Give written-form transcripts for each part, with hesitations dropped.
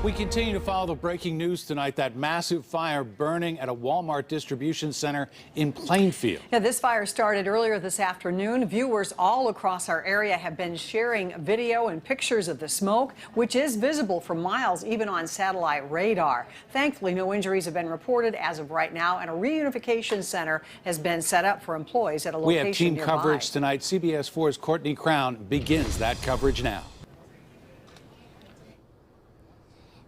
We continue to follow the breaking news tonight, that massive fire burning at a Walmart distribution center in Plainfield. Yeah, this fire started earlier this afternoon. Viewers all across our area have been sharing video and pictures of the smoke, which is visible for miles, even on satellite radar. Thankfully, no injuries have been reported as of right now, and a reunification center has been set up for employees at a location We have team nearby. coverage tonight. CBS 4's Courtney Crown begins that coverage now.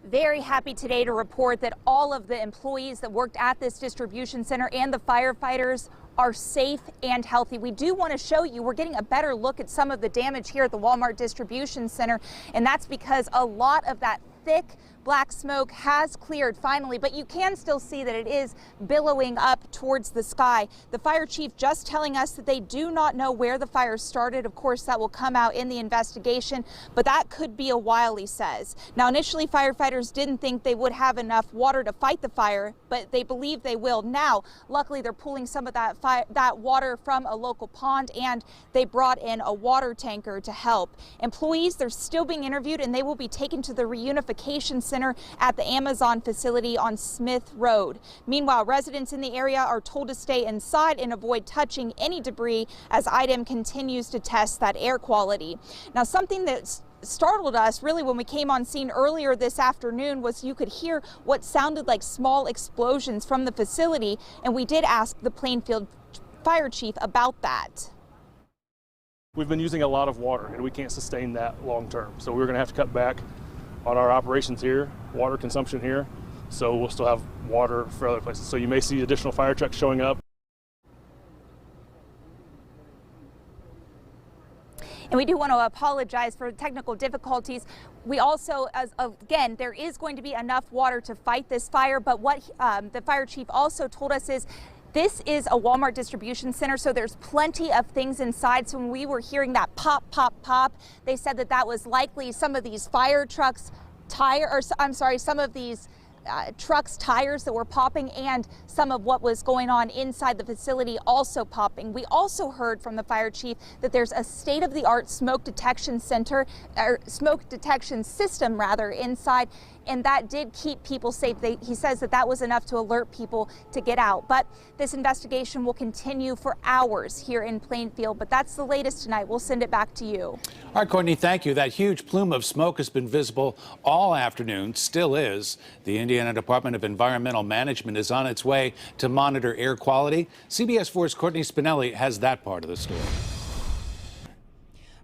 Very happy today to report that all of the employees that worked at this distribution center and the firefighters are safe and healthy. We do want to show you, we're getting a better look at some of the damage here at the Walmart distribution center, and that's because a lot of that thick black smoke has cleared finally, but you can still see that it is billowing up towards the sky. The fire chief just telling us that they do not know where the fire started. Of course, that will come out in the investigation, but that could be a while, he says. Now, initially, firefighters didn't think they would have enough water to fight the fire, but they believe they will now. Luckily, they're pulling some of that water from a local pond, and they brought in a water tanker to help. Employees, they're still being interviewed, and they will be taken to the reunification center at the Amazon facility on Smith Road. Meanwhile, residents in the area are told to stay inside and avoid touching any debris as IDEM continues to test that air quality. Now, something that's startled us really when we came on scene earlier this afternoon was you could hear what sounded like small explosions from the facility, and we did ask the Plainfield fire chief about that. We've been using a lot of water and we can't sustain that long term, so we're going to have to cut back on our operations here, water consumption here, so we'll still have water for other places. So you may see additional fire trucks showing up. And we do want to apologize for technical difficulties. We also, again, there is going to be enough water to fight this fire, but what the fire chief also told us is this is a Walmart distribution center, so there's plenty of things inside. So when we were hearing that pop, pop, pop, they said that that was likely some of these fire trucks some of these trucks' tires that were popping, and some of what was going on inside the facility also popping. We also heard from the fire chief that there's a state-of-the-art smoke detection system inside, and that did keep people safe. He says that that was enough to alert people to get out. But this investigation will continue for hours here in Plainfield. But that's the latest tonight. We'll send it back to you. All right, Courtney, thank you. That huge plume of smoke has been visible all afternoon, still is. The Indiana Department of Environmental Management is on its way to monitor air quality. CBS 4's Courtney Spinelli has that part of the story.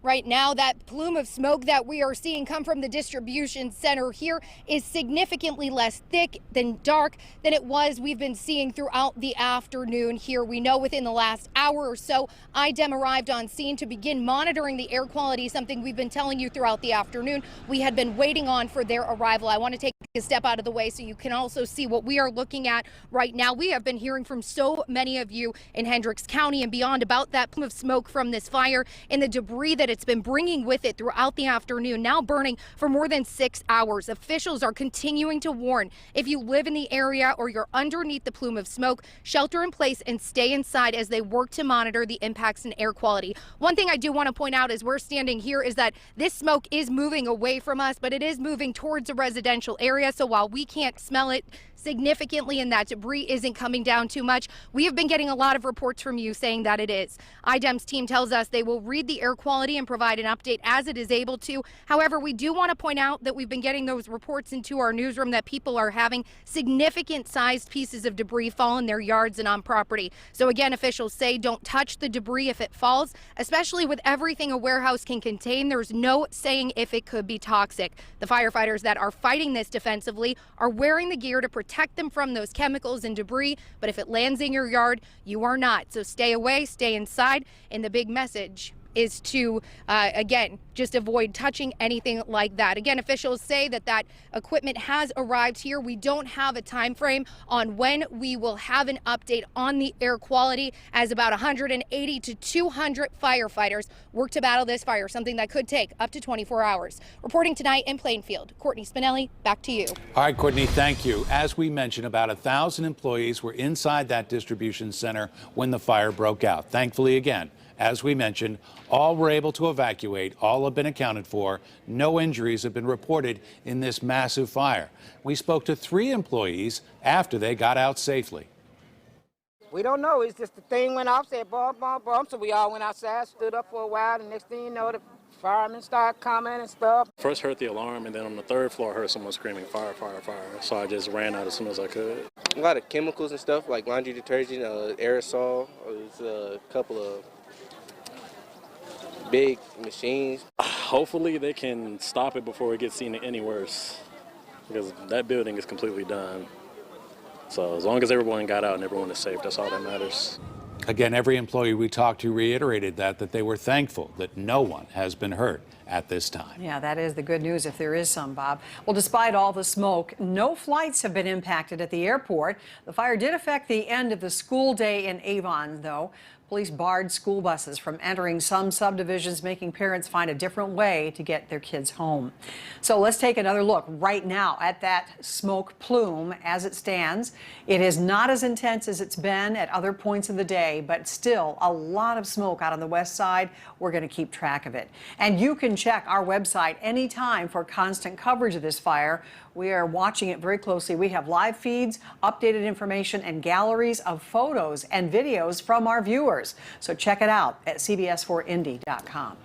Right now, that plume of smoke that we are seeing come from the distribution center here is significantly less thick than dark than it was we've been seeing throughout the afternoon here. We know within the last hour or so, IDEM arrived on scene to begin monitoring the air quality, something we've been telling you throughout the afternoon. We had been waiting on for their arrival. I want to take a step out of the way so you can also see what we are looking at right now. We have been hearing from so many of you in Hendricks County and beyond about that plume of smoke from this fire and the debris that it's been bringing with it throughout the afternoon, now burning for more than 6 hours. Officials are continuing to warn if you live in the area or you're underneath the plume of smoke, shelter in place and stay inside as they work to monitor the impacts in air quality. One thing I do want to point out as we're standing here is that this smoke is moving away from us, but it is moving towards a residential area. So while we can't smell it significantly and that debris isn't coming down too much, we have been getting a lot of reports from you saying that it is. IDEM's team tells us they will read the air quality and provide an update as it is able to. However, we do want to point out that we've been getting those reports into our newsroom that people are having significant sized pieces of debris fall in their yards and on property. So again, officials say don't touch the debris if it falls, especially with everything a warehouse can contain. There's no saying if it could be toxic. The firefighters that are fighting this defensively are wearing the gear to protect them from those chemicals and debris, but if it lands in your yard, you are not. So stay away, stay inside, and the big message is to, again, just avoid touching anything like that. Again, officials say that that equipment has arrived here. We don't have a time frame on when we will have an update on the air quality, as about 180 to 200 firefighters work to battle this fire, something that could take up to 24 hours. Reporting tonight in Plainfield, Courtney Spinelli, back to you. All right, Courtney, thank you. As we mentioned, about 1,000 employees were inside that distribution center when the fire broke out. Thankfully, again, As we mentioned, all were able to evacuate. All have been accounted for. No injuries have been reported in this massive fire. We spoke to 3 employees after they got out safely. We don't know. It's just the thing went off, said bum, bum, bum. So we all went outside, stood up for a while. The next thing you know, the firemen started coming and stuff. First heard the alarm, and then on the 3rd floor I heard someone screaming, fire, fire, fire. So I just ran out as soon as I could. A lot of chemicals and stuff like laundry detergent, aerosol. There's a couple of big machines. Hopefully they can stop it before it gets any worse, because that building is completely done. So as long as everyone got out and everyone is safe, that's all that matters. Again, every employee we talked to reiterated that they were thankful that no one has been hurt at this time. Yeah, that is the good news if there is some, Bob. Well, despite all the smoke, no flights have been impacted at the airport. The fire did affect the end of the school day in Avon, though. Police barred school buses from entering some subdivisions, making parents find a different way to get their kids home. So let's take another look right now at that smoke plume as it stands. It is not as intense as it's been at other points of the day, but still a lot of smoke out on the west side. We're going to keep track of it. And you can check our website anytime for constant coverage of this fire. We are watching it very closely. We have live feeds, updated information, and galleries of photos and videos from our viewers. So check it out at CBS4Indy.com.